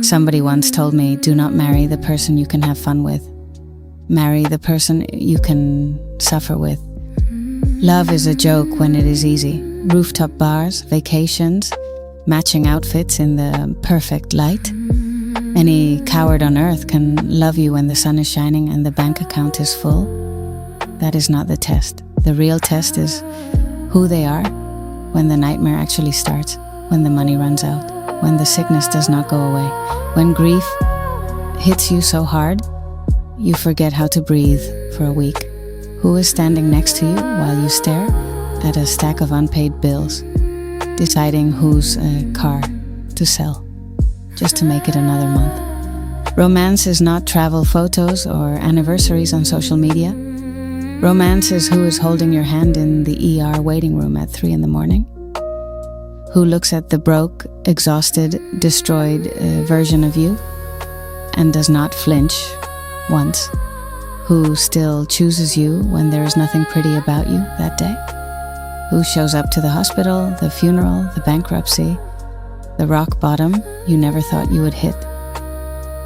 Somebody once told me, do not marry the person you can have fun with. Marry the person you can suffer with. Love is a joke when it is easy. Rooftop bars, vacations, matching outfits in the perfect light. Any coward on earth can love you when the sun is shining and the bank account is full. That is not the test. The real test is who they are when the nightmare actually starts, when the money runs out, when the sickness does not go away, when grief hits you so hard, you forget how to breathe for a week. Who is standing next to you while you stare at a stack of unpaid bills, deciding whose car to sell, just to make it another month? Romance is not travel photos or anniversaries on social media. Romance is who is holding your hand in the ER waiting room at 3 a.m, who looks at the broke, exhausted, destroyed version of you and does not flinch once, who still chooses you when there is nothing pretty about you that day, who shows up to the hospital, the funeral, the bankruptcy, the rock bottom you never thought you would hit.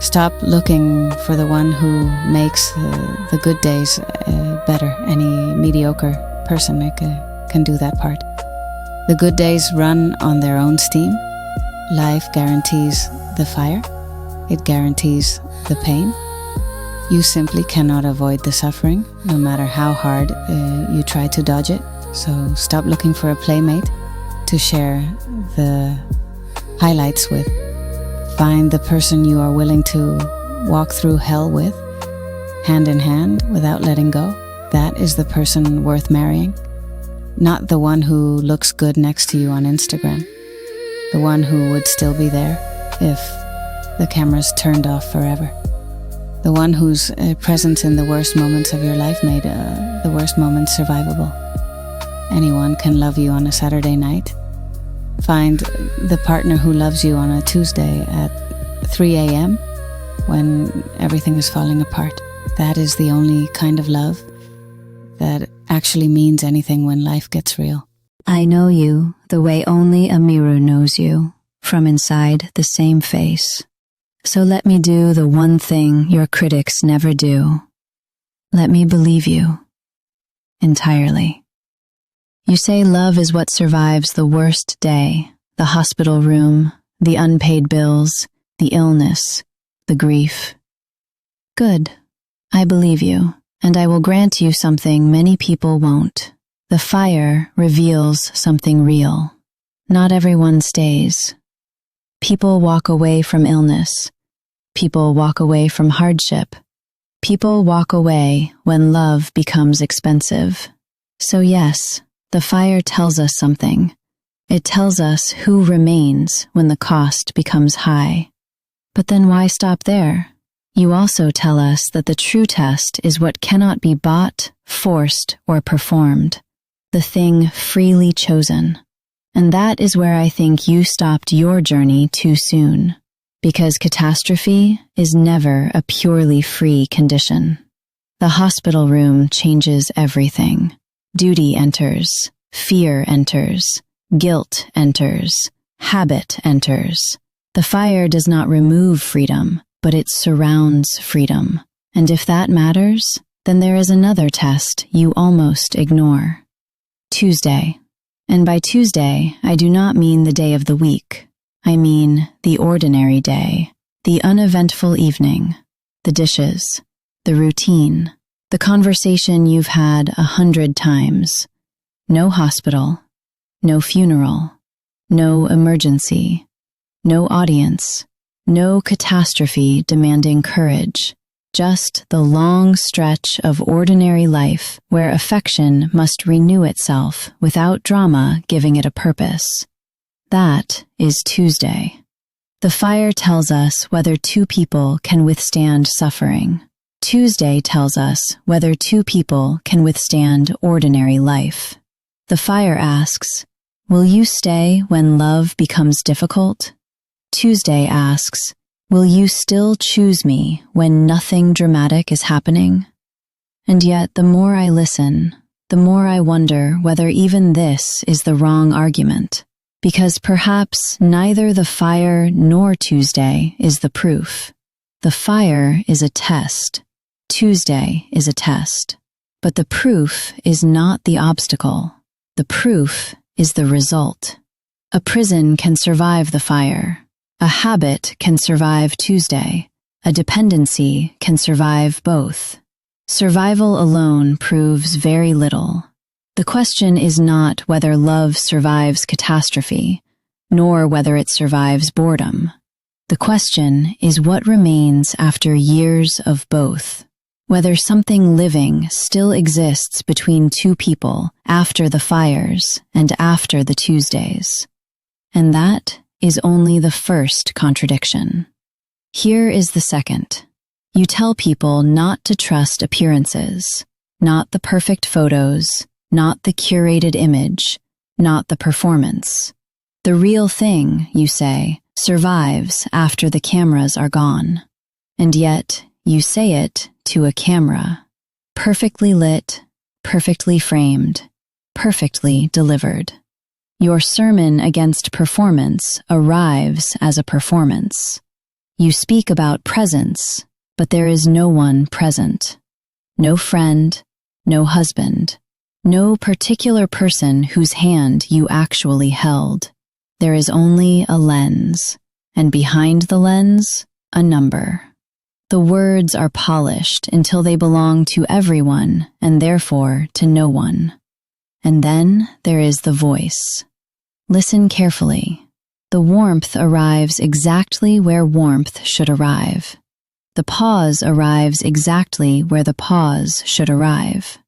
Stop looking for the one who makes the good days better. Any mediocre person can do that part. The good days run on their own steam. Life guarantees the fire. It guarantees the pain. You simply cannot avoid the suffering, no matter how hard you try to dodge it. So stop looking for a playmate to share the highlights with. Find the person you are willing to walk through hell with, hand in hand, without letting go. That is the person worth marrying. Not the one who looks good next to you on Instagram. The one who would still be there if the camera's turned off forever. The one whose presence in the worst moments of your life made the worst moments survivable. Anyone can love you on a Saturday night. Find the partner who loves you on a Tuesday at 3 a.m. when everything is falling apart. That is the only kind of love that actually means anything when life gets real. I know you the way only a mirror knows you, from inside the same face. So let me do the one thing your critics never do. Let me believe you entirely. You say love is what survives the worst day, the hospital room, the unpaid bills, the illness, the grief. Good. I believe you, and I will grant you something many people won't. The fire reveals something real. Not everyone stays. People walk away from illness. People walk away from hardship. People walk away when love becomes expensive. So yes, the fire tells us something. It tells us who remains when the cost becomes high. But then why stop there? You also tell us that the true test is what cannot be bought, forced, or performed. The thing freely chosen. And that is where I think you stopped your journey too soon. Because catastrophe is never a purely free condition. The hospital room changes everything. Duty enters, fear enters, guilt enters, habit enters. The fire does not remove freedom, but it surrounds freedom. And if that matters, then there is another test you almost ignore. Tuesday. And by Tuesday, I do not mean the day of the week. I mean the ordinary day, the uneventful evening, the dishes, the routine, the conversation you've had 100 times. No hospital, no funeral, no emergency, no audience, no catastrophe demanding courage. Just the long stretch of ordinary life where affection must renew itself without drama giving it a purpose. That is Tuesday. The fire tells us whether two people can withstand suffering. Tuesday tells us whether two people can withstand ordinary life. The fire asks, will you stay when love becomes difficult? Tuesday asks, will you still choose me when nothing dramatic is happening? And yet, the more I listen, the more I wonder whether even this is the wrong argument. because perhaps neither the fire nor Tuesday is the proof. The fire is a test. Tuesday is a test. But the proof is not the obstacle. The proof is the result. A prison can survive the fire. A habit can survive Tuesday. A dependency can survive both. Survival alone proves very little. The question is not whether love survives catastrophe, nor whether it survives boredom. The question is what remains after years of both. Whether something living still exists between two people after the fires and after the Tuesdays. And that is only the first contradiction. Here is the second. You tell people not to trust appearances, not the perfect photos, not the curated image, not the performance. The real thing, you say, survives after the cameras are gone. And yet, you say it to a camera, perfectly lit, perfectly framed, perfectly delivered. Your sermon against performance arrives as a performance. You speak about presence, but there is no one present. No friend, no husband, no particular person whose hand you actually held. There is only a lens, and behind the lens, a number. The words are polished until they belong to everyone and therefore to no one. And then there is the voice. Listen carefully. The warmth arrives exactly where warmth should arrive. The pause arrives exactly where the pause should arrive.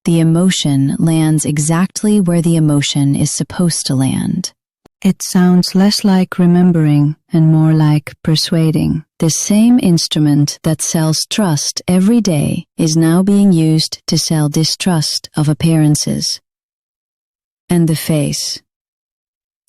The emotion lands exactly where the emotion is supposed to land. It sounds less like remembering and more like persuading. The same instrument that sells trust every day is now being used to sell distrust of appearances. And the face.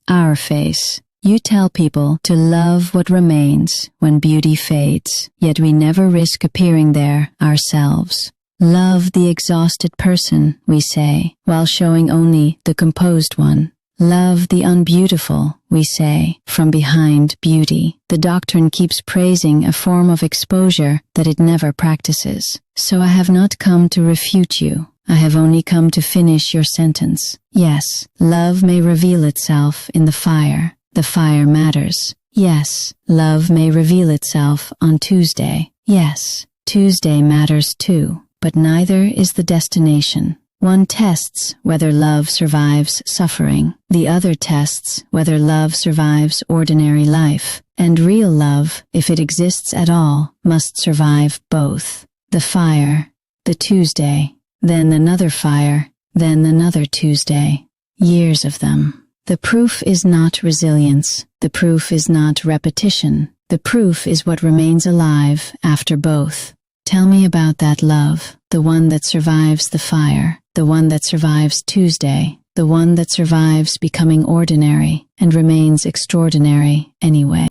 Our face. You tell people to love what remains when beauty fades, yet we never risk appearing there ourselves. Love the exhausted person, we say, while showing only the composed one. Love the unbeautiful, we say, from behind beauty. The doctrine keeps praising a form of exposure that it never practices. So I have not come to refute you. I have only come to finish your sentence. Yes, love may reveal itself in the fire. The fire matters. Yes, love may reveal itself on Tuesday. Yes, Tuesday matters too, but neither is the destination. One tests whether love survives suffering. The other tests whether love survives ordinary life. And real love, if it exists at all, must survive both. The fire, the Tuesday, then another fire, then another Tuesday. Years of them. The proof is not resilience. The proof is not repetition. The proof is what remains alive after both. Tell me about that love, the one that survives the fire, the one that survives Tuesday, the one that survives becoming ordinary and remains extraordinary anyway.